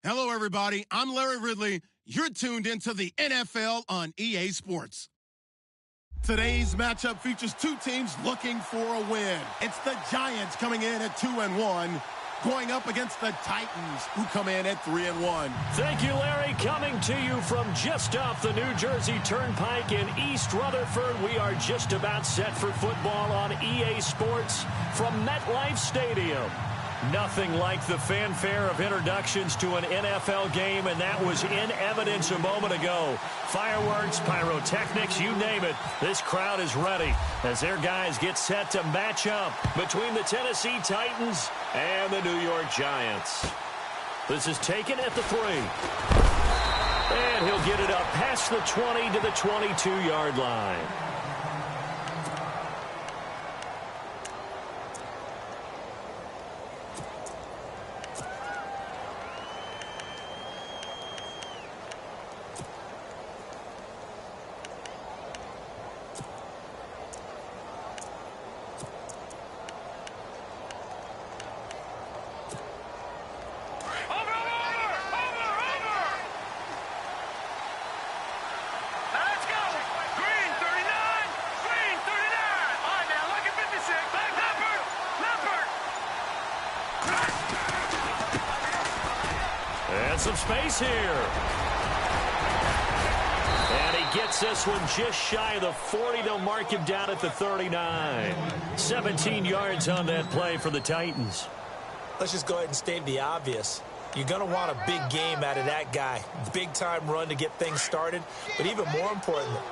Hello, everybody. I'm Larry Ridley. You're tuned into the NFL on EA Sports. Today's matchup features two teams looking for a win. It's the Giants coming in at 2-1, going up against the Titans, who come in at 3-1. Thank you, Larry. Coming to you from just off the New Jersey Turnpike in East Rutherford. We are just about set for football on EA Sports from MetLife Stadium. Nothing like the fanfare of introductions to an NFL game, and that was in evidence a moment ago. Fireworks, pyrotechnics, you name it. This crowd is ready as their guys get set to match up between the Tennessee Titans and the New York Giants. This is taken at the 3. And he'll get it up past the 20 to the 22-yard line. Some space here. And he gets this one just shy of the 40. They'll mark him down at the 39. 17 yards on that play for the Titans. Let's just go ahead and state the obvious. You're going to want a big game out of that guy. Big-time run to get things started. But even more importantly,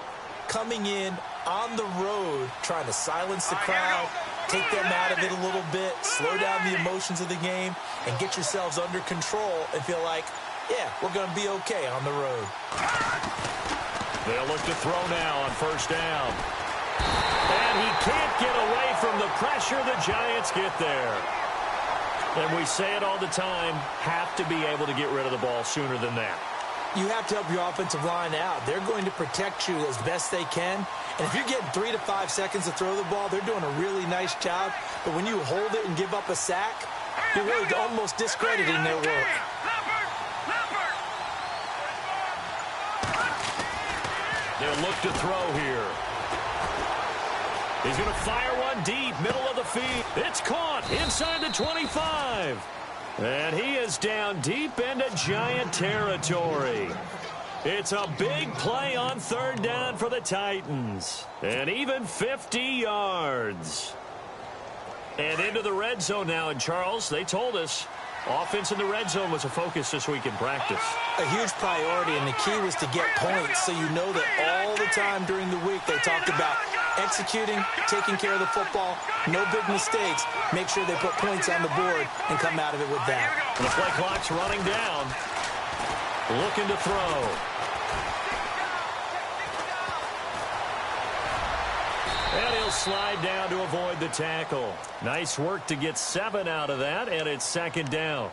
coming in on the road, trying to silence the crowd, take them out of it a little bit, slow down the emotions of the game, and get yourselves under control and feel like, yeah, we're going to be okay on the road. They'll look to throw now on first down. And he can't get away from the pressure. The Giants get there. And we say it all the time, have to be able to get rid of the ball sooner than that. You have to help your offensive line out. They're going to protect you as best they can. And if you're getting 3 to 5 seconds to throw the ball, they're doing a really nice job. But when you hold it and give up a sack, you're really almost discrediting their work. They'll look to throw here. He's going to fire one deep, middle of the field. It's caught inside the 25. And he is down deep into Giant territory. It's a big play on third down for the Titans. And even 50 yards. And into the red zone now. And, Charles, they told us offense in the red zone was a focus this week in practice. A huge priority, and the key was to get points. So you know that all the time during the week they talked about executing, taking care of the football, no big mistakes. Make sure they put points on the board and come out of it with that. And the play clock's running down. Looking to throw. And he'll slide down to avoid the tackle. Nice work to get 7 out of that, and it's second down.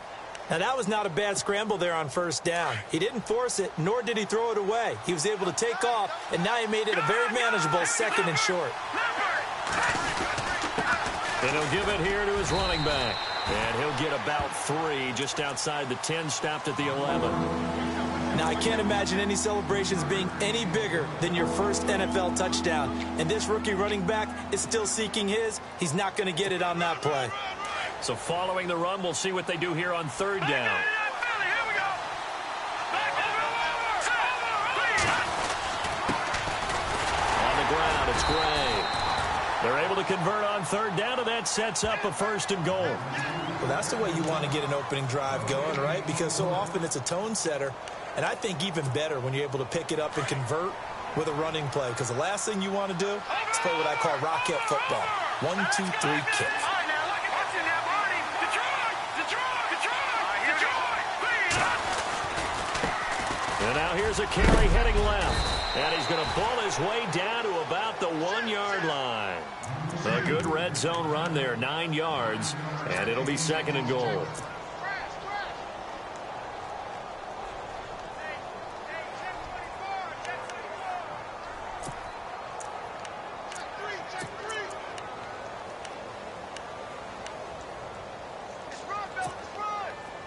Now, that was not a bad scramble there on first down. He didn't force it, nor did he throw it away. He was able to take off, and now he made it a very manageable second and short. And he'll give it here to his running back. And he'll get about 3 just outside the 10, stopped at the 11. Now, I can't imagine any celebrations being any bigger than your first NFL touchdown. And this rookie running back is still seeking his. He's not going to get it on that play. So following the run, we'll see what they do here on third down. On the ground, it's Gray. They're able to convert on third down, and that sets up a 1st and goal. Well, that's the way you want to get an opening drive going, right? Because so often it's a tone setter. And I think even better when you're able to pick it up and convert with a running play. Because the last thing you want to do is play what I call rocket football. 1, 2, 3, kick. And now here's a carry heading left. And he's going to pull his way down to about the 1-yard line. A good red zone run there, 9 yards. And it'll be 2nd and goal.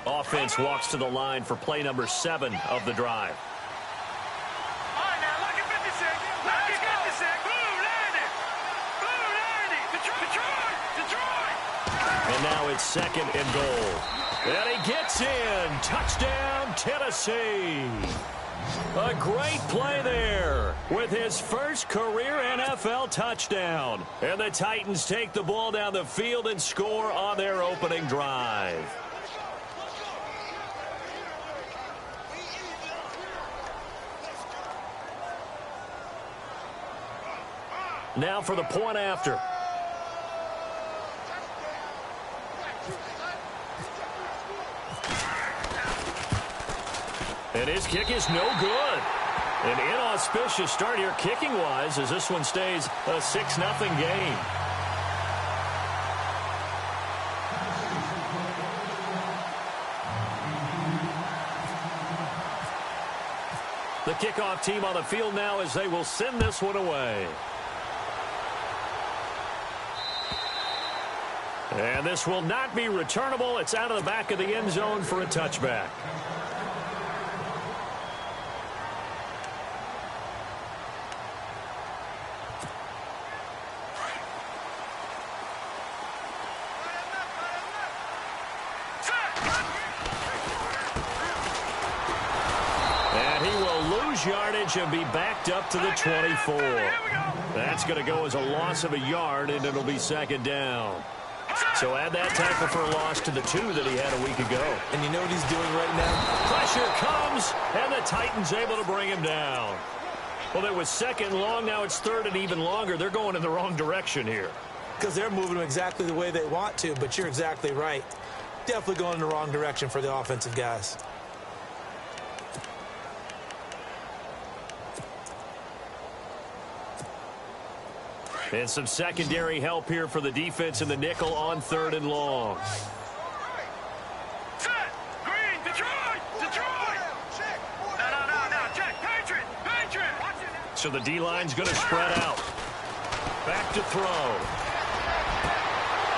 Offense walks to the line for play number 7 of the drive. All right, now, look at 56. Look at 56. Blue, landed. Blue, landed. Detroit. And now it's 2nd and goal. And he gets in. Touchdown, Tennessee. A great play there with his first career NFL touchdown. And the Titans take the ball down the field and score on their opening drive. Now for the point after. And his kick is no good. An inauspicious start here kicking-wise as this one stays a 6-0 game. The kickoff team on the field now as they will send this one away. And this will not be returnable. It's out of the back of the end zone for a touchback. Yardage and be backed up to the 24. That's going to go as a loss of a yard, and it'll be 2nd down. So add that tackle for a loss to the 2 that he had a week ago. And you know what he's doing right now? Pressure comes, and the Titans able to bring him down. Well, it was 2nd and long. Now it's 3rd and even longer. They're going in the wrong direction here. Because they're moving them exactly the way they want to, but you're exactly right. Definitely going in the wrong direction for the offensive guys. And some secondary help here for the defense in the nickel on 3rd and long. Set. Green. Detroit. No. Check. Patriot. So the D-line's going to spread out. Back to throw.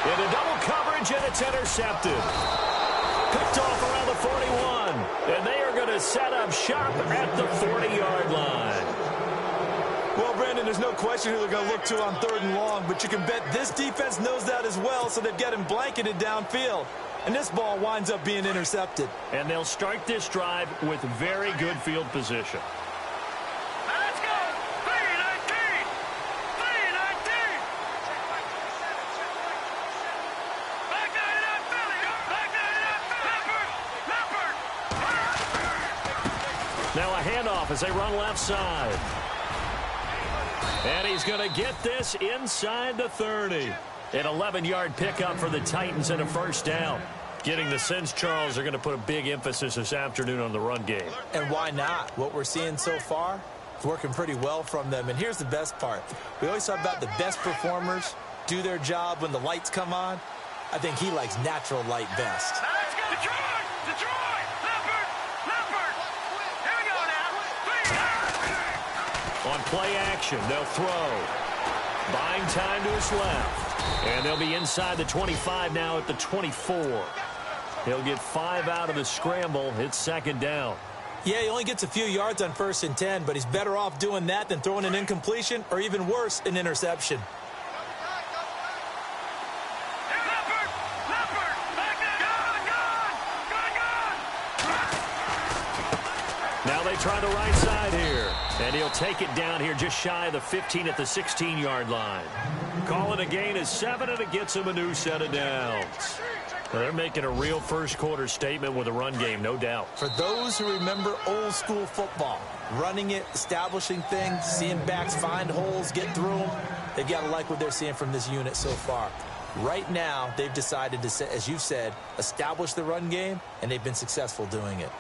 Into double coverage, and it's intercepted. Picked off around the 41. And they are going to set up shop at the 40-yard line. Well, Brandon, there's no question who they're going to look to on 3rd and long, but you can bet this defense knows that as well, so they've got him blanketed downfield. And this ball winds up being intercepted. And they'll start this drive with very good field position. Let's go. 3-19. Back out of that Philly. Leopard. Now a handoff as they run left side. And he's going to get this inside the 30. An 11-yard pickup for the Titans and a 1st down. Getting the sense, Charles, they're going to put a big emphasis this afternoon on the run game. And why not? What we're seeing so far is working pretty well from them. And here's the best part. We always talk about the best performers do their job when the lights come on. I think he likes natural light best. Let's go. Detroit. Leopard. Here we go now. On play action, they'll throw. Buying time to his left. And they'll be inside the 25 now at the 24. He'll get 5 out of the scramble. It's 2nd down. Yeah, he only gets a few yards on 1st and 10, but he's better off doing that than throwing an incompletion or even worse, an interception. Now they try the right side here. And he'll take it down here just shy of the 15 at the 16-yard line. Call it a gain of 7, and it gets him a new set of downs. Well, they're making a real first-quarter statement with a run game, no doubt. For those who remember old-school football, running it, establishing things, seeing backs find holes, get through them, they've got to like what they're seeing from this unit so far. Right now, they've decided to, as you said, establish the run game, and they've been successful doing it.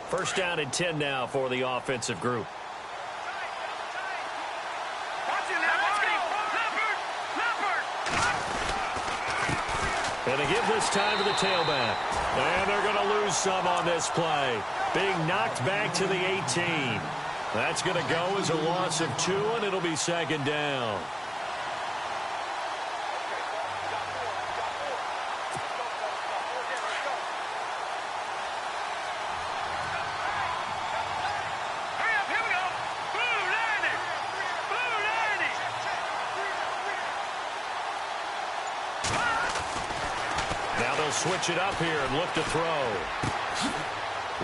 First down and 10 now for the offensive group. And they give this time to the tailback. And they're going to lose some on this play. Being knocked back to the 18. That's going to go as a loss of 2, and it'll be second down. Now they'll switch it up here and look to throw.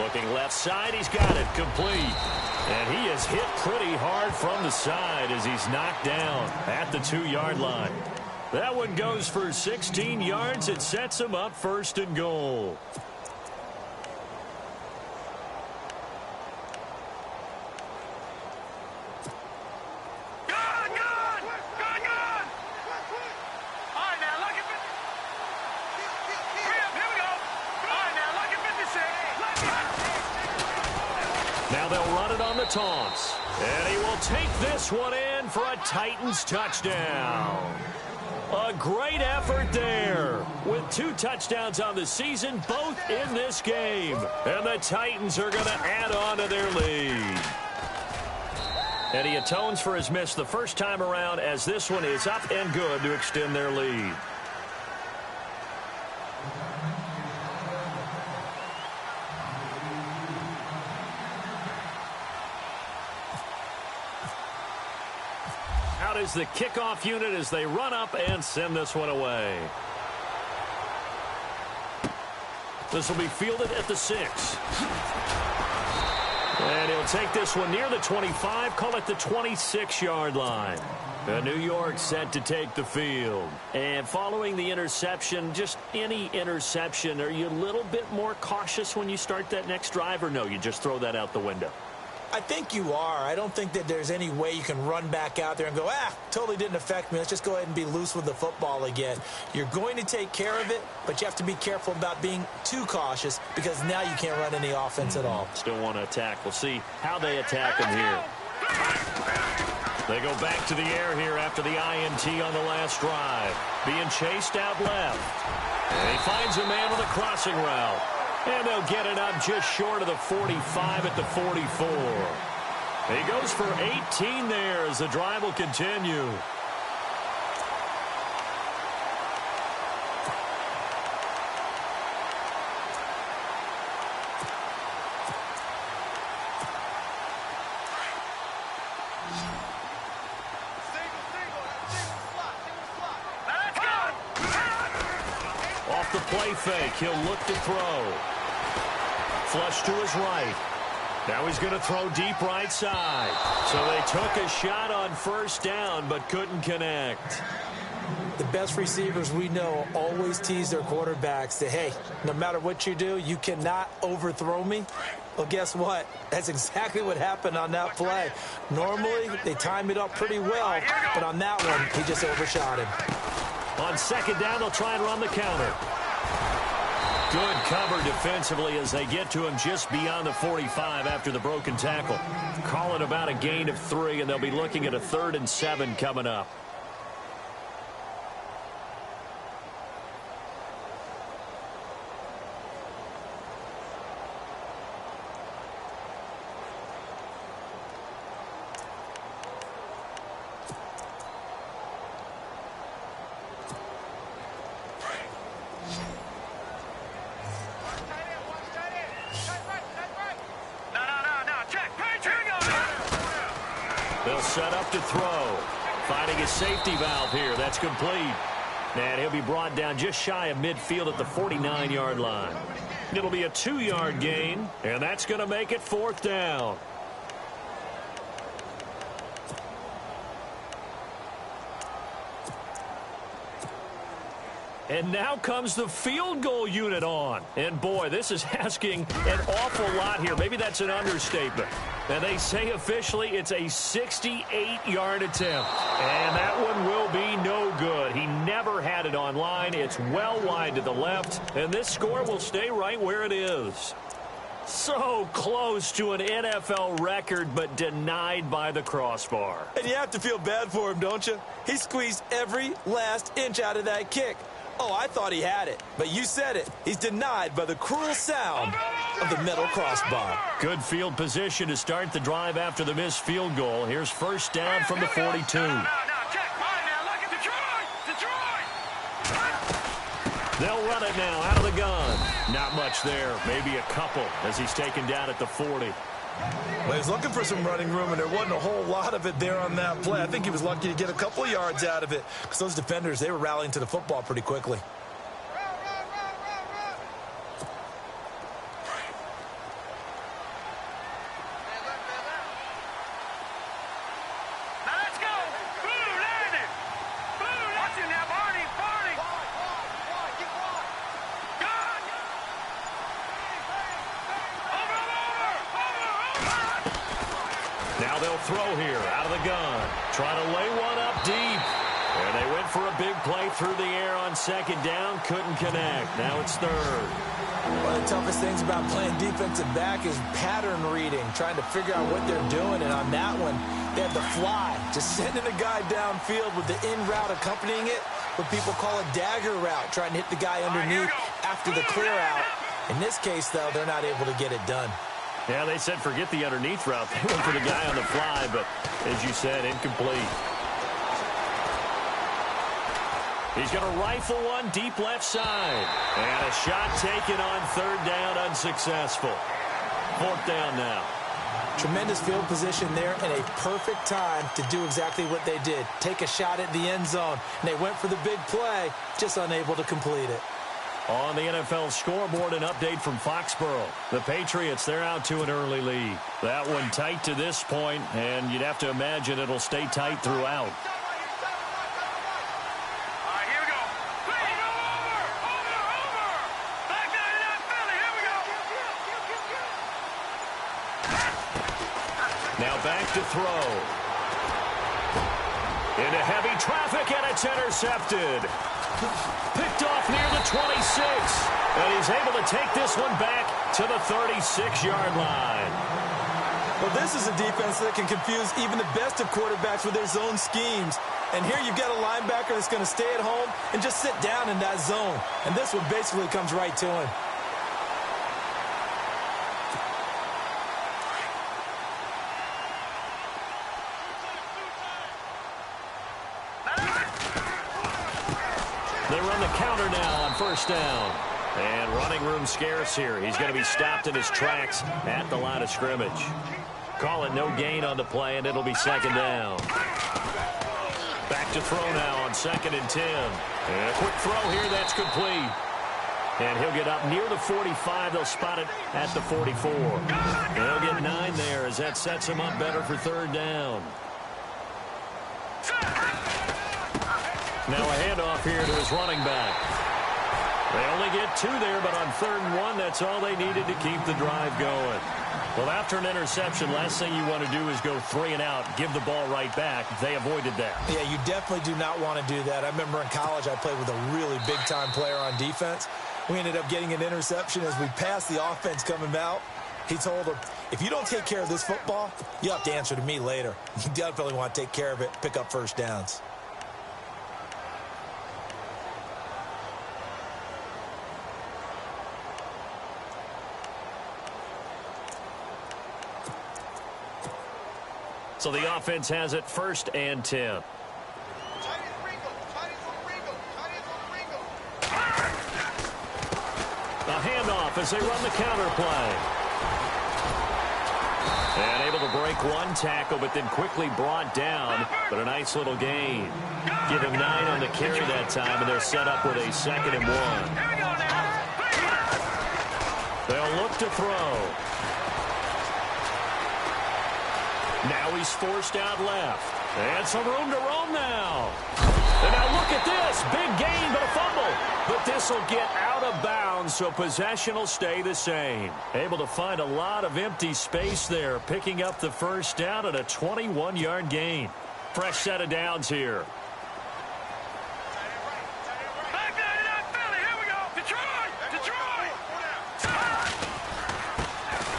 Looking left side, he's got it complete. And he is hit pretty hard from the side as he's knocked down at the 2-yard line. That one goes for 16 yards. It sets him up first and goal. Now they'll run it on the toss. And he will take this one in for a Titans touchdown. A great effort there. With 2 touchdowns on the season, both in this game. And the Titans are going to add on to their lead. And he atones for his miss the first time around as this one is up and good to extend their lead. Out is the kickoff unit as they run up and send this one away. This will be fielded at the 6. And he'll take this one near the 25, call it the 26-yard line. New York set to take the field. And following the interception, just any interception, are you a little bit more cautious when you start that next drive, or no, you just throw that out the window? I think you are. I don't think that there's any way you can run back out there and go, totally didn't affect me. Let's just go ahead and be loose with the football again. You're going to take care of it, but you have to be careful about being too cautious because now you can't run any offense at all. Still want to attack. We'll see how they attack him here. They go back to the air here after the INT on the last drive. Being chased out left. And he finds a man with a crossing route. And they'll get it up just short of the 45 at the 44. He goes for 18 there as the drive will continue. Off the play fake, he'll look to throw. Flush to his right. Now he's going to throw deep right side. So they took a shot on first down but couldn't connect. The best receivers we know always tease their quarterbacks that, hey, no matter what you do, you cannot overthrow me. Well, guess what? That's exactly what happened on that play. Normally, they time it up pretty well, but on that one, he just overshot him. On second down, they'll try and run the counter. Good cover defensively as they get to him just beyond the 45 after the broken tackle. Calling about a gain of 3, and they'll be looking at a 3rd and 7 coming up. They'll set up to throw. Finding his safety valve here. That's complete. And he'll be brought down just shy of midfield at the 49-yard line. It'll be a 2-yard gain, and that's going to make it 4th down. And now comes the field goal unit on. And, boy, this is asking an awful lot here. Maybe that's an understatement. And they say officially it's a 68-yard attempt. And that one will be no good. He never had it on line. It's well wide to the left. And this score will stay right where it is. So close to an NFL record, but denied by the crossbar. And you have to feel bad for him, don't you? He squeezed every last inch out of that kick. Oh, I thought he had it. But you said it. He's denied by the cruel sound of the middle crossbar. Good field position to start the drive after the missed field goal. Here's first down from the 42. They'll run it now out of the gun. Not much there. Maybe a couple as he's taken down at the 40. Well, he was looking for some running room, and there wasn't a whole lot of it there on that play. I think he was lucky to get a couple of yards out of it because those defenders, they were rallying to the football pretty quickly. Now they'll throw here out of the gun. Trying to lay one up deep. And they went for a big play through the air on second down. Couldn't connect. Now it's third. One of the toughest things about playing defensive back is pattern reading, trying to figure out what they're doing. And on that one, they had the fly, just sending a guy downfield with the in route accompanying it, what people call a dagger route, trying to hit the guy underneath after the clear out. In this case, though, they're not able to get it done. Yeah, they said forget the underneath route. They went for the guy on the fly, but as you said, incomplete. He's going to rifle one deep left side. And a shot taken on third down, unsuccessful. Fourth down now. Tremendous field position there and a perfect time to do exactly what they did. Take a shot at the end zone. And they went for the big play, just unable to complete it. On the NFL scoreboard, an update from Foxborough. The Patriots, they're out to an early lead. That one tight to this point, and you'd have to imagine it'll stay tight throughout. Now back to throw. Into heavy traffic, and it's intercepted. Picked off near the 26. And he's able to take this one back to the 36-yard line. Well, this is a defense that can confuse even the best of quarterbacks with their zone schemes. And here you've got a linebacker that's going to stay at home and just sit down in that zone. And this one basically comes right to him. They run the counter now on first down. And running room scarce here. He's going to be stopped in his tracks at the line of scrimmage. Call it no gain on the play, and it'll be second down. Back to throw now on 2nd and 10. And a quick throw here, that's complete. And he'll get up near the 45. They'll spot it at the 44. And he'll get 9 there as that sets him up better for third down. Now a handoff here to his running back. They only get 2 there, but on 3rd and 1, that's all they needed to keep the drive going. Well, after an interception, last thing you want to do is go 3 and out, give the ball right back. They avoided that. Yeah, you definitely do not want to do that. I remember in college I played with a really big-time player on defense. We ended up getting an interception as we passed the offense coming out. He told him, if you don't take care of this football, you have to answer to me later. You definitely want to take care of it, pick up first downs. So the offense has it 1st and 10. A handoff as they run the counter play. And able to break one tackle, but then quickly brought down. But a nice little gain. Give him 9 on the carry that time, and they're set up with a 2nd and 1. They'll look to throw. Now he's forced out left. And some room to roam now. And now look at this. Big gain, but a fumble. But this will get out of bounds, so possession will stay the same. Able to find a lot of empty space there, picking up the first down at a 21-yard gain. Fresh set of downs here.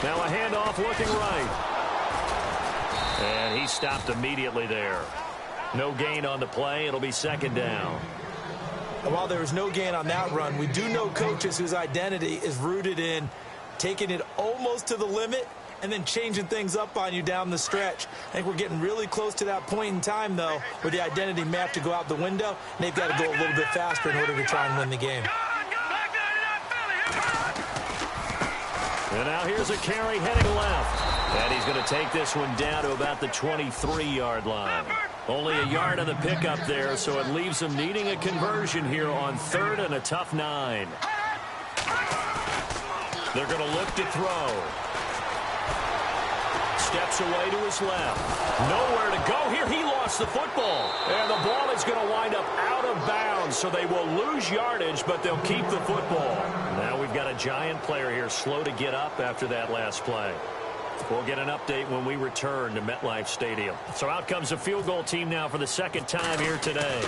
Now a handoff looking right. And he stopped immediately there. No gain on the play. It'll be 2nd down. And while there was no gain on that run, we do know coaches whose identity is rooted in taking it almost to the limit and then changing things up on you down the stretch. I think we're getting really close to that point in time, though, where the identity map to go out the window, and they've got to go a little bit faster in order to try and win the game. And now here's a carry heading left. And he's going to take this one down to about the 23-yard line. Only a yard on the pickup there, so it leaves them needing a conversion here on 3rd and a tough 9. They're going to look to throw. Steps away to his left. Nowhere to go here. He lost the football. And the ball is going to wind up out of bounds, so they will lose yardage, but they'll keep the football. Now we've got a Giant player here slow to get up after that last play. We'll get an update when we return to MetLife Stadium. So out comes the field goal team now for the second time here today.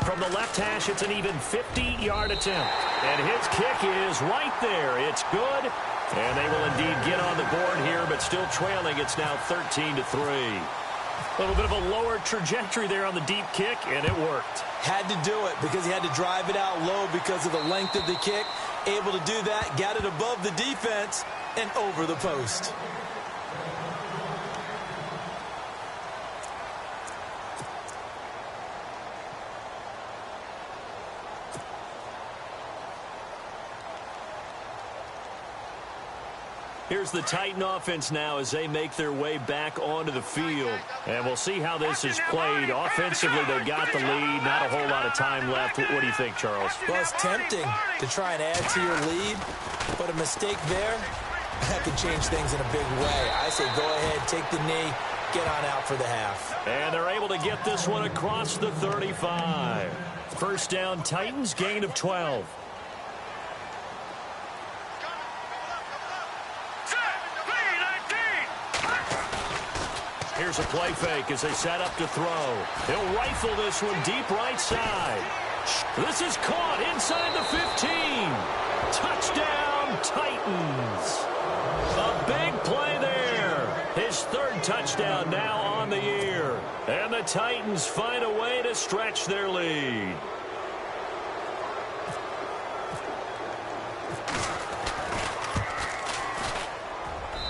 From the left hash, it's an even 50-yard attempt. And his kick is right there. It's good. And they will indeed get on the board here, but still trailing. It's now 13-3. A little bit of a lower trajectory there on the deep kick, and it worked. Had to do it because he had to drive it out low because of the length of the kick. Able to do that, got it above the defense and over the post. Here's the Titan offense now as they make their way back onto the field. And we'll see how this is played. Offensively, they got the lead. Not a whole lot of time left. What do you think, Charles? Well, it's tempting to try and add to your lead, but a mistake there, that could change things in a big way. I say go ahead, take the knee, get on out for the half. And they're able to get this one across the 35. First down, Titans, gain of 12. Here's a play fake as they set up to throw. He'll rifle this one deep right side. This is caught inside the 15. Touchdown, Titans. A big play there. His 3rd touchdown now on the year. And the Titans find a way to stretch their lead.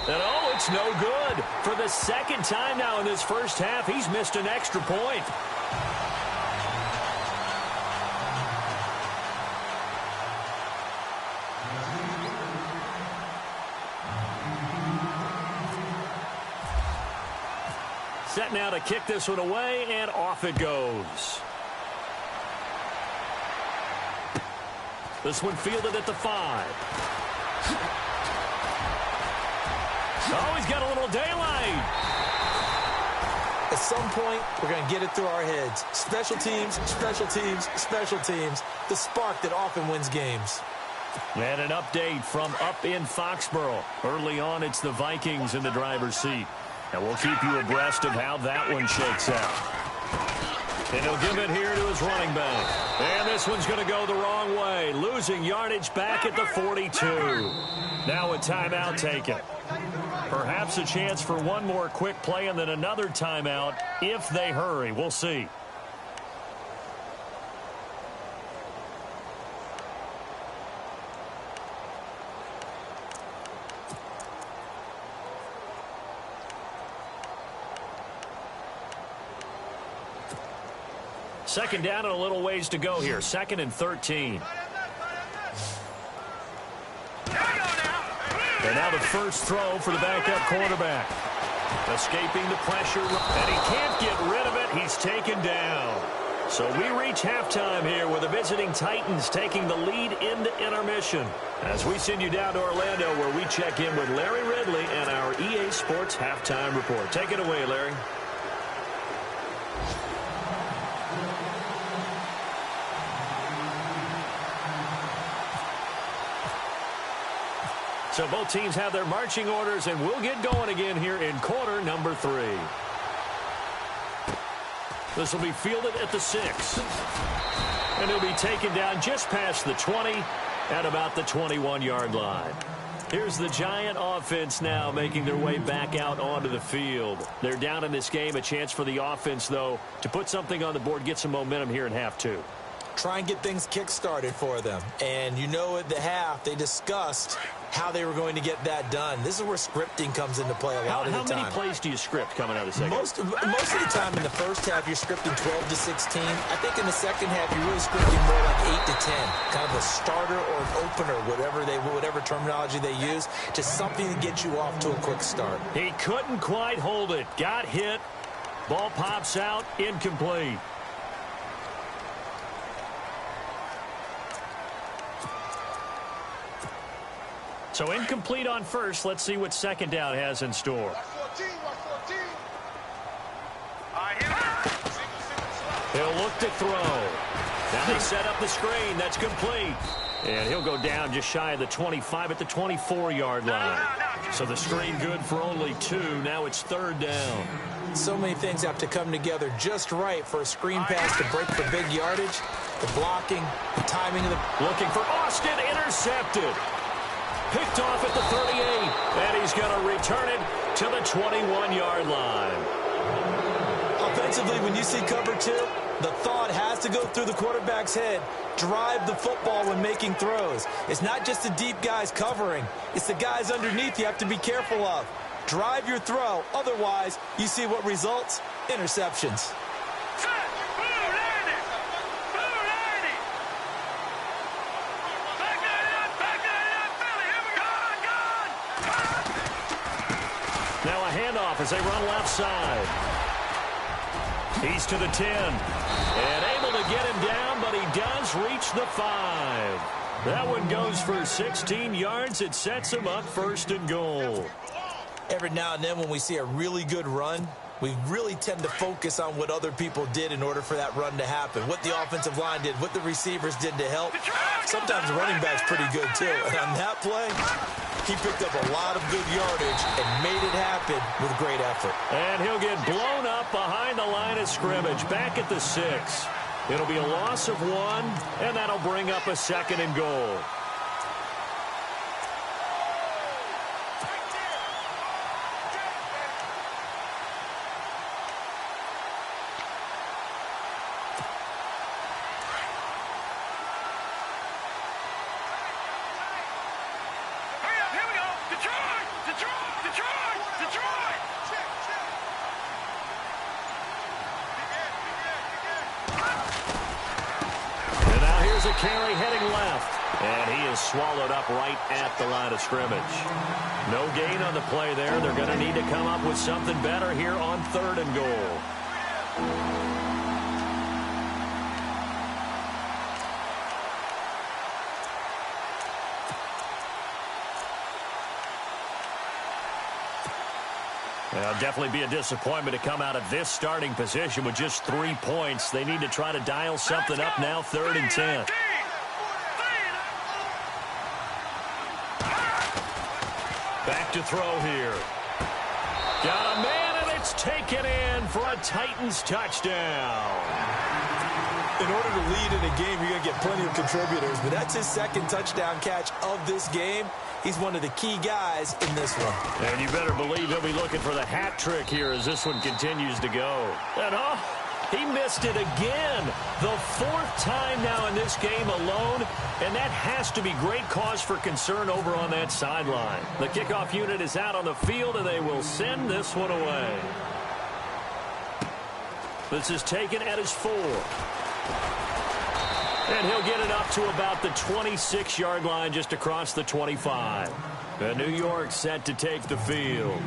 And oh, it's no good. For the second time now in this first half, he's missed an extra point. Set now to kick this one away, and off it goes. This one fielded at the 5. Oh, he's got a little daylight. At some point, we're going to get it through our heads. Special teams, special teams, special teams. The spark that often wins games. And an update from up in Foxborough. Early on, it's the Vikings in the driver's seat. And we'll keep you abreast of how that one shakes out. And he'll give it here to his running back. And this one's going to go the wrong way. Losing yardage back at the 42. Now a timeout taken. Perhaps a chance for one more quick play and then another timeout if they hurry. We'll see. Second down and a little ways to go here. 2nd and 13. And now the first throw for the backup quarterback. Escaping the pressure, and he can't get rid of it. He's taken down. So we reach halftime here with the visiting Titans taking the lead into intermission. As we send you down to Orlando where we check in with Larry Ridley and our EA Sports Halftime Report. Take it away, Larry. So both teams have their marching orders, and we'll get going again here in quarter number 3. This will be fielded at the 6. And it'll be taken down just past the 20 at about the 21-yard line. Here's the Giant offense now making their way back out onto the field. They're down in this game. A chance for the offense, though, to put something on the board, get some momentum here in half 2. try and get things kick-started for them. And you know at the half, they discussed how they were going to get that done. This is where scripting comes into play a lot of the time. How many plays do you script coming out of the second? Most of the time in the first half, you're scripting 12 to 16. I think in the second half, you're really scripting more like 8 to 10. Kind of a starter or an opener, whatever terminology they use, just something to get you off to a quick start. He couldn't quite hold it. Got hit. Ball pops out. Incomplete. So incomplete on first. Let's see what second down has in store. He'll look to throw. Now they set up the screen. That's complete. And he'll go down just shy of the 25 at the 24-yard line. So the screen good for only 2. Now it's third down. So many things have to come together just right for a screen pass to break for big yardage. The blocking, the timing of the... Looking for Austin. Intercepted. Picked off at the 38. And he's going to return it to the 21-yard line. Offensively, when you see cover 2, the thought has to go through the quarterback's head. Drive the football when making throws. It's not just the deep guys covering. It's the guys underneath you have to be careful of. Drive your throw. Otherwise, you see what results? Interceptions. Now a handoff as they run left side. He's to the 10. And able to get him down, but he does reach the 5. That one goes for 16 yards. It sets him up first and goal. Every now and then when we see a really good run, we really tend to focus on what other people did in order for that run to happen. What the offensive line did, what the receivers did to help. Sometimes the running back's pretty good too. And on that play, he picked up a lot of good yardage and made it happen with great effort. And he'll get blown up behind the line of scrimmage, back at the 6. It'll be a loss of 1, and that'll bring up a second and goal. A carry heading left, and he is swallowed up right at the line of scrimmage. No gain on the play there. They're going to need to come up with something better here on 3rd and goal. It'll definitely be a disappointment to come out of this starting position with just 3 points. They need to try to dial something up now, 3rd and 10. Back to throw here. Got a man, and it's taken in for a Titans touchdown. In order to lead in a game, you're going to get plenty of contributors, but that's his 2nd touchdown catch of this game. He's one of the key guys in this one. And you better believe he'll be looking for the hat trick here as this one continues to go. And he missed it again. The 4th time now in this game alone, and that has to be great cause for concern over on that sideline. The kickoff unit is out on the field, and they will send this one away. This is taken at his 4. And he'll get it up to about the 26-yard line just across the 25. And New York set to take the field.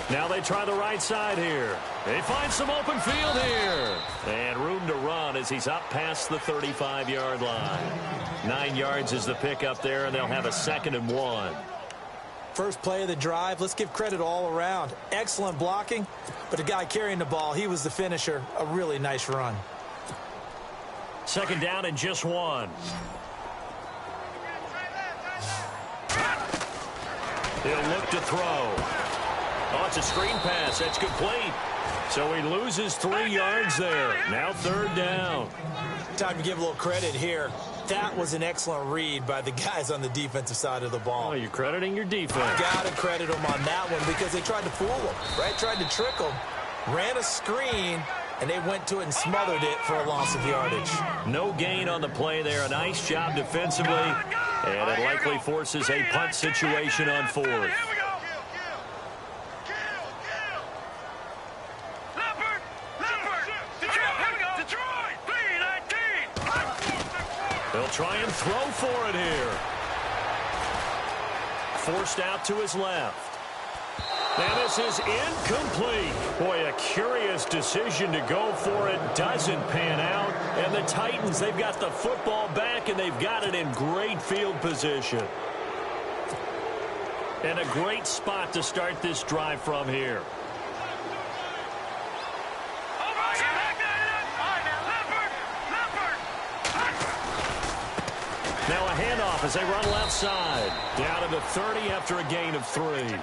Now they try the right side here. They find some open field here. And room to run as he's up past the 35-yard line. 9 yards is the pickup there, and they'll have a 2nd and 1. First play of the drive, let's give credit all around. Excellent blocking, but the guy carrying the ball, he was the finisher. A really nice run. 2nd down and just 1. He'll look to throw. Oh, it's a screen pass. That's complete. So he loses 3 yards there. Now 3rd down. Time to give a little credit here. That was an excellent read by the guys on the defensive side of the ball. Oh, you're crediting your defense. Got to credit them on that one because they tried to fool them, right? Tried to trick them. Ran a screen, and they went to it and smothered it for a loss of yardage. No gain on the play there. A nice job defensively. And it likely forces a punt situation on 4th. They'll try and throw for it here. Forced out to his left. And this is incomplete. Boy, a curious decision to go for it. Doesn't pan out. And the Titans, they've got the football back, and they've got it in great field position. And a great spot to start this drive from here. Now a handoff as they run left side. Down to the 30 after a gain of 3.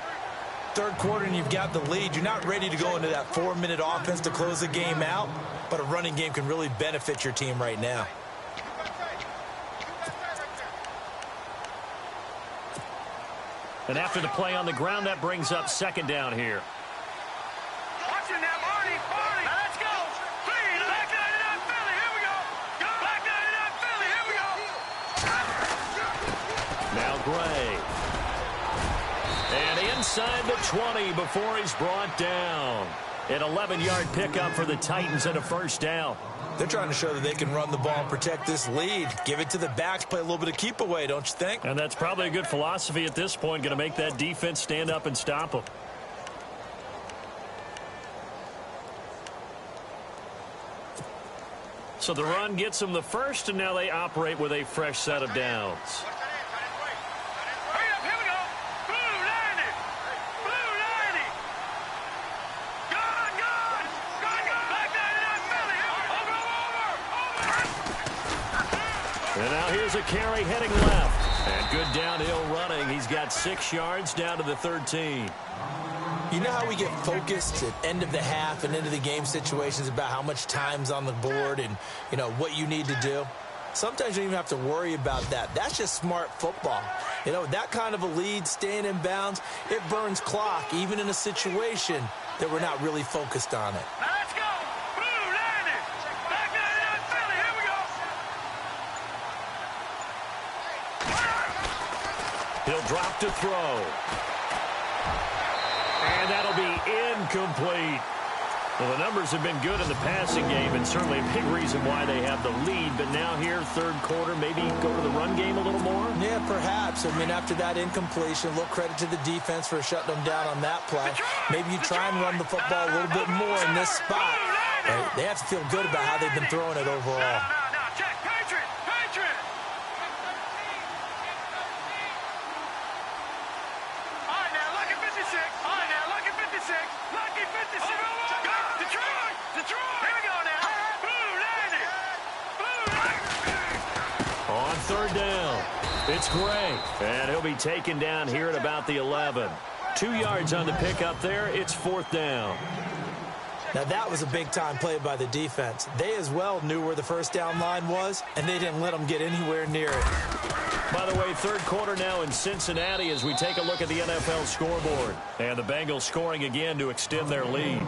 3rd quarter and you've got the lead. You're not ready to go into that 4-minute offense to close the game out, but a running game can really benefit your team right now. And after the play on the ground, that brings up 2nd down here. Watch it now, Marty. Now let's go. Black 99 Philly. Here we go. Black 99 Philly. Here we go. Now Gray. And inside the 20 before he's brought down. An 11-yard pickup for the Titans and a 1st down. They're trying to show that they can run the ball and protect this lead. Give it to the backs, play a little bit of keep away, don't you think? And that's probably a good philosophy at this point, going to make that defense stand up and stop them. So the run gets them the first, and now they operate with a fresh set of downs. And now here's a carry heading left. And good downhill running. He's got 6 yards down to the 13. You know how we get focused at end of the half and into the game situations about how much time's on the board and, you know, what you need to do? Sometimes you don't even have to worry about that. That's just smart football. You know, that kind of a lead, staying in bounds, it burns clock, even in a situation that we're not really focused on it. Now let's go. Blue landing. Black 99 Philly. Here we go. He'll drop to throw. And that'll be incomplete. Well, the numbers have been good in the passing game, and certainly a big reason why they have the lead. But now here, 3rd quarter, maybe go to the run game a little more? Yeah, perhaps. I mean, after that incompletion, a little credit to the defense for shutting them down on that play. Maybe you try and run the football a little bit more in this spot. They have to feel good about how they've been throwing it overall. Now, check. Patriot. All right, now, lucky 56. All right, now, lucky 56. Lucky 56. Detroit. Here we go now. Blue landing. On 3rd down, it's Gray. And he'll be taken down here at about the 11. 2 yards on the pickup there. It's 4th down. Now, that was a big-time play by the defense. They as well knew where the 1st down line was, and they didn't let them get anywhere near it. By the way, 3rd quarter now in Cincinnati as we take a look at the NFL scoreboard. And the Bengals scoring again to extend their lead.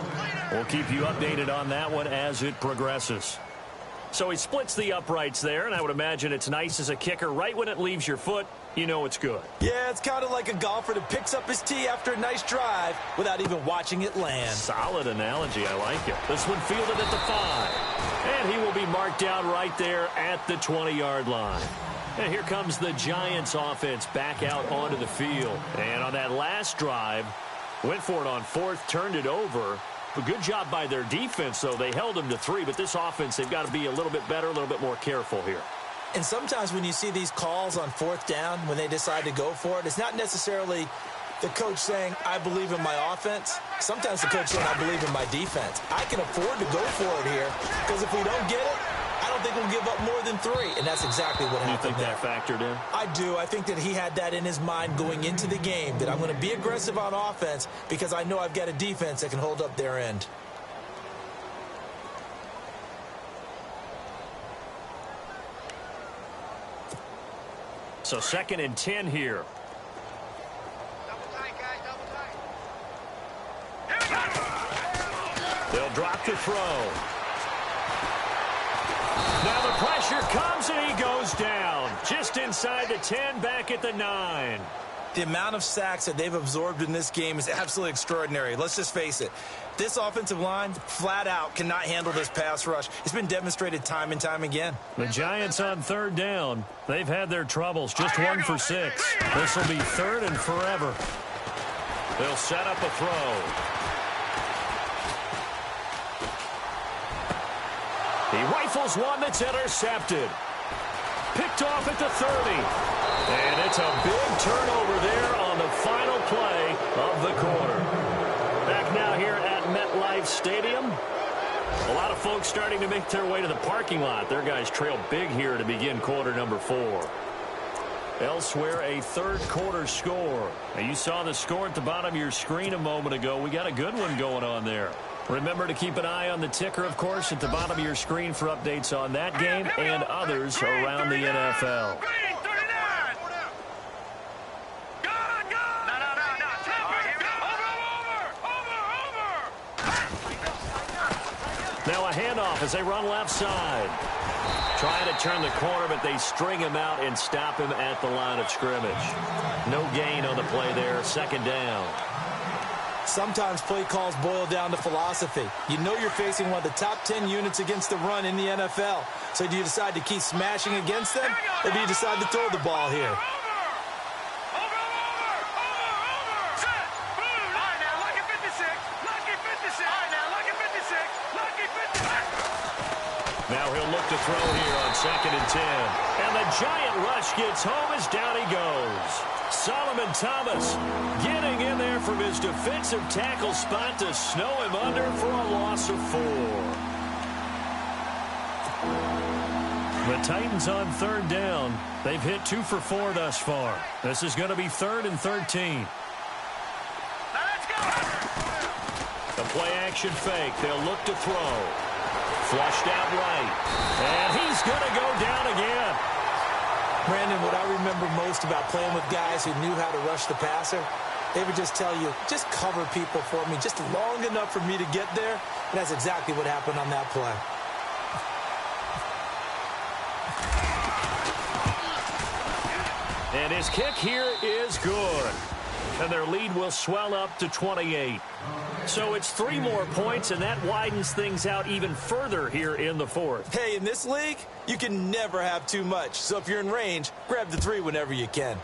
We'll keep you updated on that one as it progresses. So he splits the uprights there, and I would imagine it's nice as a kicker. Right when it leaves your foot, you know it's good. Yeah, it's kind of like a golfer that picks up his tee after a nice drive without even watching it land. Solid analogy. I like it. This one fielded at the 5. And he will be marked down right there at the 20-yard line. And here comes the Giants offense back out onto the field. And on that last drive, went for it on 4th, turned it over. A good job by their defense, though. They held them to 3, but this offense, they've got to be a little bit better, a little bit more careful here. And sometimes when you see these calls on 4th down, when they decide to go for it, it's not necessarily the coach saying, I believe in my offense. Sometimes the coach saying, I believe in my defense. I can afford to go for it here, because if we don't get it, I don't think we'll give up more than 3, and that's exactly what happened there. You think that factored in? I do. I think that he had that in his mind going into the game, that I'm going to be aggressive on offense because I know I've got a defense that can hold up their end. So 2nd and 10 here. Double tight, guys, double tight. Here we go. They'll drop the throw. Now the pressure comes and he goes down. Just inside the 10, back at the 9. The amount of sacks that they've absorbed in this game is absolutely extraordinary. Let's just face it. This offensive line, flat out, cannot handle this pass rush. It's been demonstrated time and time again. The Giants on 3rd down. They've had their troubles. Just 1 for 6. This will be 3rd and forever. They'll set up a throw. He rifles one that's intercepted. Picked off at the 30. And it's a big turnover there on the final play of the quarter. Back now here at MetLife Stadium. A lot of folks starting to make their way to the parking lot. Their guys trail big here to begin quarter number 4. Elsewhere, a 3rd quarter score. Now, you saw the score at the bottom of your screen a moment ago. We got a good one going on there. Remember to keep an eye on the ticker, of course, at the bottom of your screen for updates on that game and others around the NFL. Now a handoff as they run left side. Trying to turn the corner, but they string him out and stop him at the line of scrimmage. No gain on the play there, 2nd down. Sometimes play calls boil down to philosophy. You know you're facing one of the top 10 units against the run in the NFL. So do you decide to keep smashing against them, or do you decide to throw the ball here? Now he'll look to throw here on 2nd and 10. And the giant rush gets home as down he goes. Solomon Thomas getting in there from his defensive tackle spot to snow him under for a loss of 4. The Titans on 3rd down. They've hit 2 for 4 thus far. This is going to be 3rd and 13. The play action fake. They'll look to throw. Flushed out right. And he's going to go down again. Brandon, what I remember most about playing with guys who knew how to rush the passer, they would just tell you, just cover people for me, just long enough for me to get there. And that's exactly what happened on that play. And his kick here is good. And their lead will swell up to 28. So it's 3 more points, and that widens things out even further here in the 4th. Hey, in this league, you can never have too much. So if you're in range, grab the 3 whenever you can.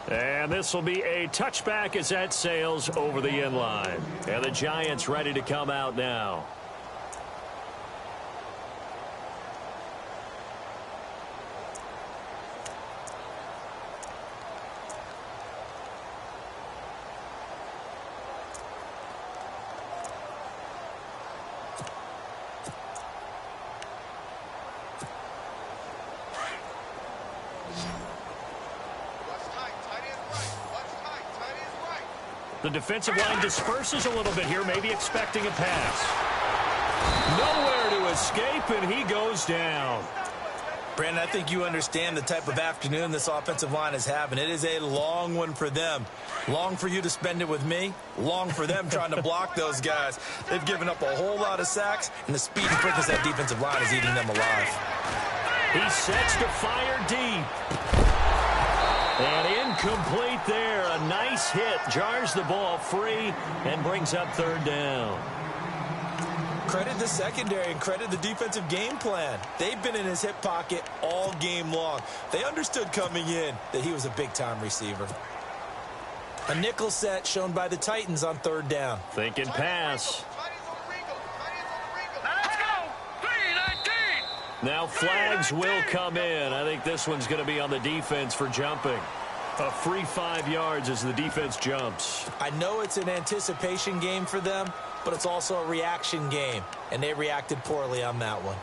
And this will be a touchback as that sails over the end line. And the Giants ready to come out now. The defensive line disperses a little bit here, maybe expecting a pass. Nowhere to escape, and he goes down. Brandon, I think you understand the type of afternoon this offensive line is having. It is a long one for them. Long for you to spend it with me. Long for them trying to block those guys. They've given up a whole lot of sacks, and the speed and quickness of that defensive line is eating them alive. He sets to fire deep. And incomplete there. A nice hit. Jars the ball free and brings up 3rd down. Credit the secondary and credit the defensive game plan. They've been in his hip pocket all game long. They understood coming in that he was a big-time receiver. A nickel set shown by the Titans on 3rd down. Thinking pass. Now flags will come in. I think this one's going to be on the defense for jumping. A free 5 yards as the defense jumps. I know it's an anticipation game for them, but it's also a reaction game, and they reacted poorly on that one.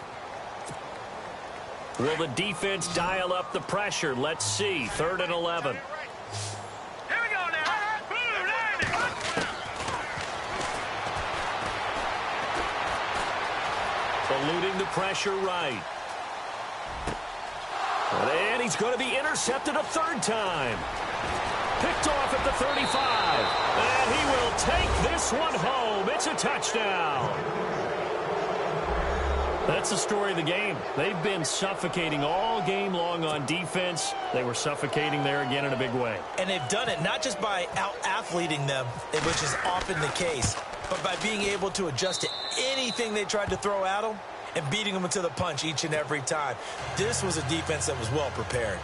Will the defense dial up the pressure? Let's see. 3rd and 11. Here we go now. Blue, Eluding the pressure right. And he's going to be intercepted a third time. Picked off at the 35. And he will take this one home. It's a touchdown. That's the story of the game. They've been suffocating all game long on defense. They were suffocating there again in a big way. And they've done it not just by out-athleting them, which is often the case, but by being able to adjust to anything they tried to throw at them and beating them to the punch each and every time. This was a defense that was well prepared.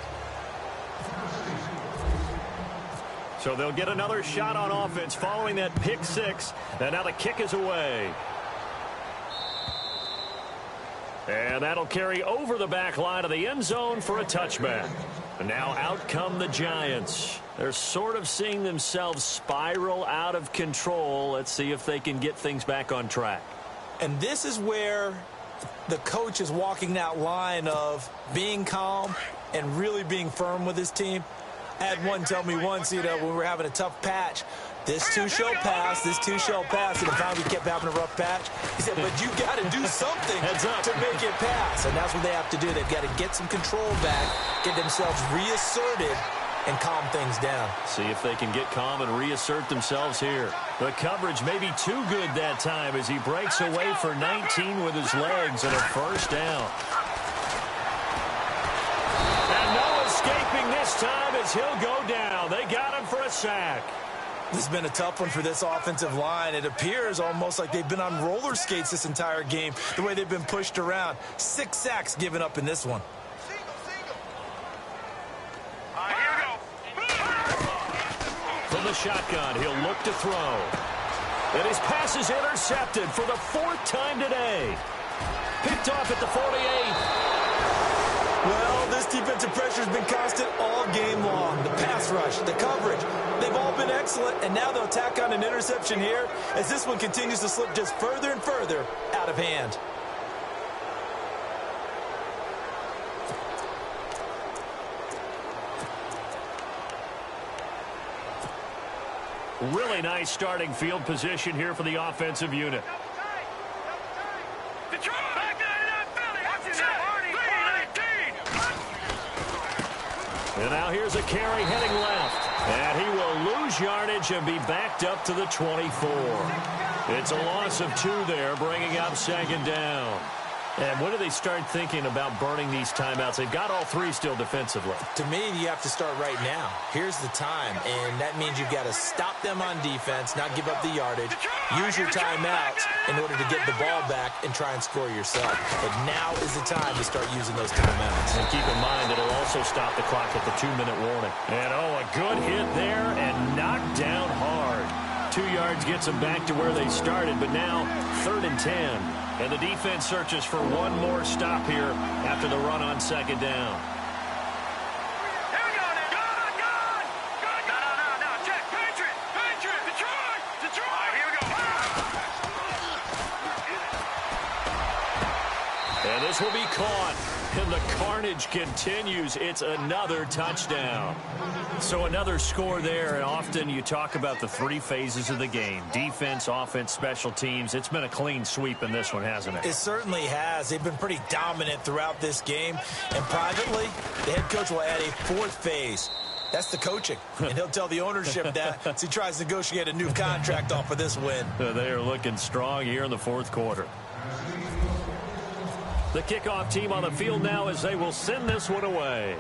So they'll get another shot on offense following that pick six. And now the kick is away. And that'll carry over the back line of the end zone for a touchback. And now out come the Giants. They're sort of seeing themselves spiral out of control. Let's see if they can get things back on track. And this is where the coach is walking that line of being calm and really being firm with his team. I had one tell me once, when we were having a tough patch, this too shall pass, this too shall pass. And the time we kept having a rough patch, he said, but you got to do something to make it pass. And that's what they have to do. They've got to get some control back, get themselves reasserted, and calm things down. See if they can get calm and reassert themselves here. The coverage may be too good that time as he breaks away for 19 with his legs and a first down. And no escaping this time as he'll go down. They got him for a sack. This has been a tough one for this offensive line. It appears almost like they've been on roller skates this entire game, the way they've been pushed around. 6 sacks given up in this one. From the shotgun, he'll look to throw. And his pass is intercepted for the 4th time today. Picked off at the 48. Well, this defensive pressure has been constant all game long. The pass rush, the coverage, they've all been excellent, and now they'll tack on an interception here as this one continues to slip just further and further out of hand. Really nice starting field position here for the offensive unit. And now here's a carry heading left. And he will lose yardage and be backed up to the 24. It's a loss of 2 there, bringing up 2nd down. And when do they start thinking about burning these timeouts? They've got all 3 still defensively. To me, you have to start right now. Here's the time, and that means you've got to stop them on defense, not give up the yardage, use your timeouts in order to get the ball back and try and score yourself. But now is the time to start using those timeouts. And keep in mind, it'll also stop the clock at the 2-minute warning. And, oh, a good hit there and knocked down hard. 2 yards gets them back to where they started, but now 3rd and 10. And the defense searches for one more stop here after the run on 2nd down. Here we go now. Good. No. Check. Patriot. Detroit. All right, here we go. And this will be caught. And the carnage continues. It's another touchdown. So another score there, and often you talk about the 3 phases of the game. Defense, offense, special teams. It's been a clean sweep in this one, hasn't it? It certainly has. They've been pretty dominant throughout this game. And privately, the head coach will add a 4th phase. That's the coaching. And he'll tell the ownership that as he tries to negotiate a new contract off of this win. They are looking strong here in the 4th quarter. The kickoff team on the field now as they will send this one away.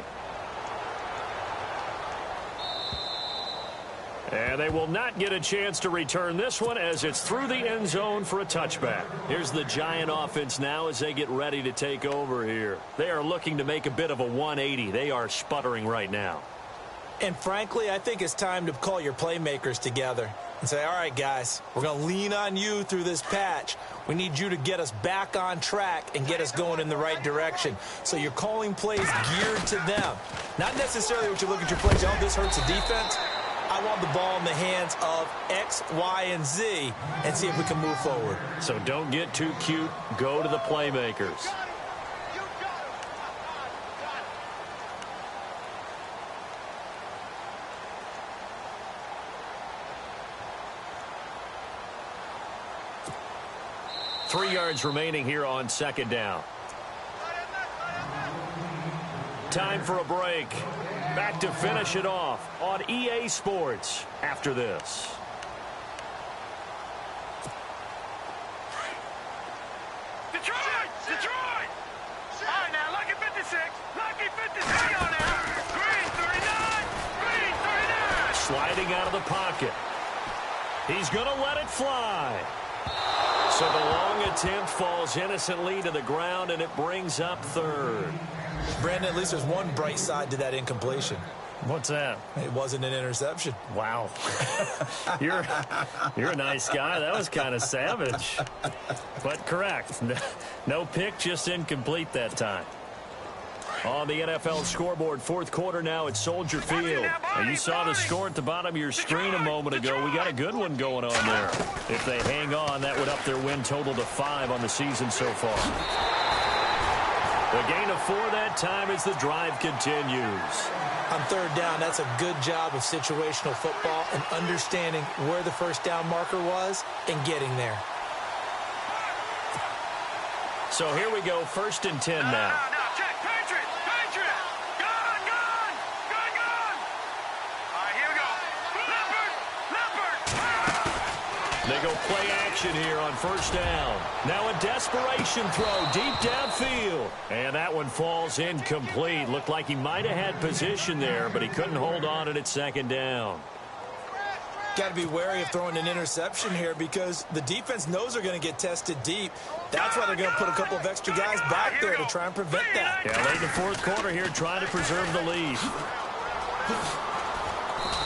And they will not get a chance to return this one as it's through the end zone for a touchback. Here's the Giant offense now as they get ready to take over here. They are looking to make a bit of a 180. They are sputtering right now. And frankly, I think it's time to call your playmakers together and say, all right, guys, we're going to lean on you through this patch. We need you to get us back on track and get us going in the right direction. So you're calling plays geared to them. Not necessarily what you look at your plays, oh, this hurts the defense. I want the ball in the hands of X, Y, and Z and see if we can move forward. So don't get too cute. Go to the playmakers. Three yards remaining here on 2nd down. time for a break. Back to finish it off on EA Sports after this. Detroit! Detroit! All right, now, lucky 56. Lucky 56 on now. Green 39. Green 39. Sliding out of the pocket. He's going to let it fly. So the long attempt falls innocently to the ground, and it brings up third. Brandon, at least there's one bright side to that incompletion. What's that? It wasn't an interception. Wow. You're a nice guy. That was kind of savage. But correct. No pick, just incomplete that time. On the NFL scoreboard, fourth quarter now at Soldier Field. And you saw the score at the bottom of your screen a moment ago. We got a good one going on there. If they hang on, that would up their win total to 5 on the season so far. The gain of 4 that time as the drive continues. On third down, that's a good job of situational football and understanding where the first down marker was and getting there. So here we go, 1st and 10 now. Check. Patriot. Patriot. Gone. All right, here we go. Leopard. They go play action here on 1st down. Now a desperation throw deep downfield. And that one falls incomplete. Looked like he might have had position there, but he couldn't hold on at 2nd down. Got to be wary of throwing an interception here because the defense knows they're going to get tested deep. That's why they're going to put a couple of extra guys back there to try and prevent that. Yeah, late in the 4th quarter here, trying to preserve the lead.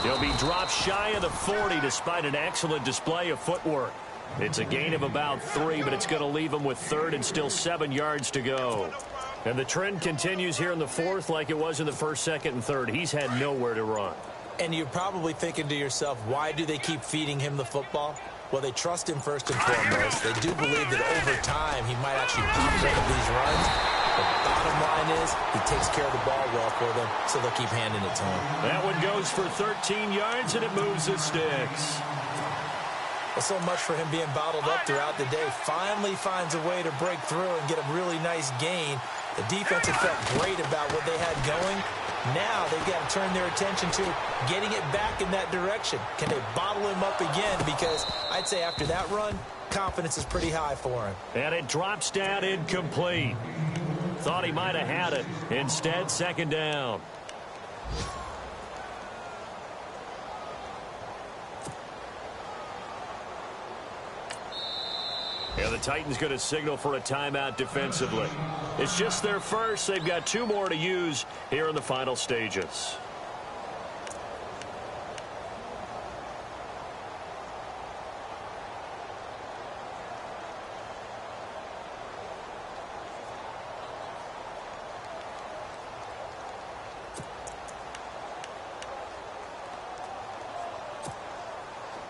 He'll be dropped shy of the 40 despite an excellent display of footwork. It's a gain of about 3, but it's going to leave him with 3rd and still 7 yards to go. And the trend continues here in the 4th like it was in the 1st, 2nd, and 3rd. He's had nowhere to run. And you're probably thinking to yourself, why do they keep feeding him the football? Well, they trust him first and foremost. They do believe that over time he might actually pop one of these runs. The bottom line is he takes care of the ball well for them, so they'll keep handing it to him. That one goes for 13 yards, and it moves the sticks. Well, so much for him being bottled up throughout the day. Finally finds a way to break through and get a really nice gain. The defense had felt great about what they had going. Now they've got to turn their attention to getting it back in that direction. Can they bottle him up again? Because I'd say after that run, confidence is pretty high for him. And it drops down incomplete. Thought he might have had it. Instead, 2nd down. Yeah, the Titans going to signal for a timeout defensively. It's just their first. They've got 2 more to use here in the final stages.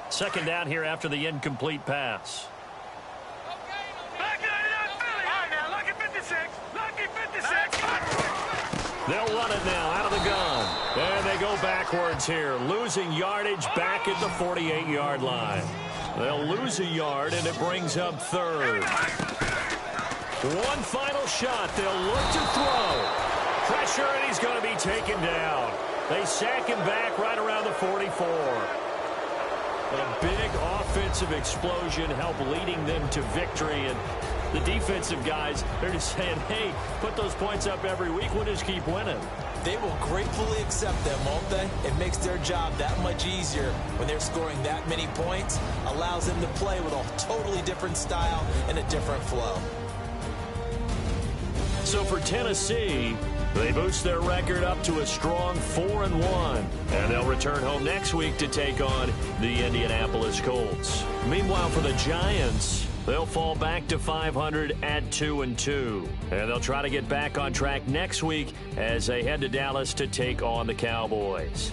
Second down here after the incomplete pass. They'll run it now out of the gun. And they go backwards here, losing yardage back at the 48-yard line. They'll lose a yard, and it brings up 3rd. One final shot. They'll look to throw. Pressure, and he's going to be taken down. They sack him back right around the 44. A big offensive explosion helped leading them to victory. And the defensive guys, they're just saying, hey, put those points up every week. We'll just keep winning. They will gratefully accept them, won't they? It makes their job that much easier when they're scoring that many points. Allows them to play with a totally different style and a different flow. So for Tennessee, they boost their record up to a strong 4-1. And they'll return home next week to take on the Indianapolis Colts. Meanwhile, for the Giants, they'll fall back to 500 at 2-2. And they'll try to get back on track next week as they head to Dallas to take on the Cowboys.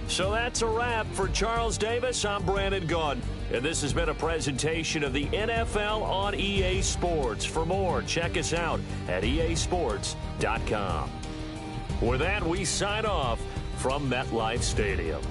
So that's a wrap. For Charles Davis, I'm Brandon Gaudin. And this has been a presentation of the NFL on EA Sports. For more, check us out at easports.com. With that, we sign off from MetLife Stadium.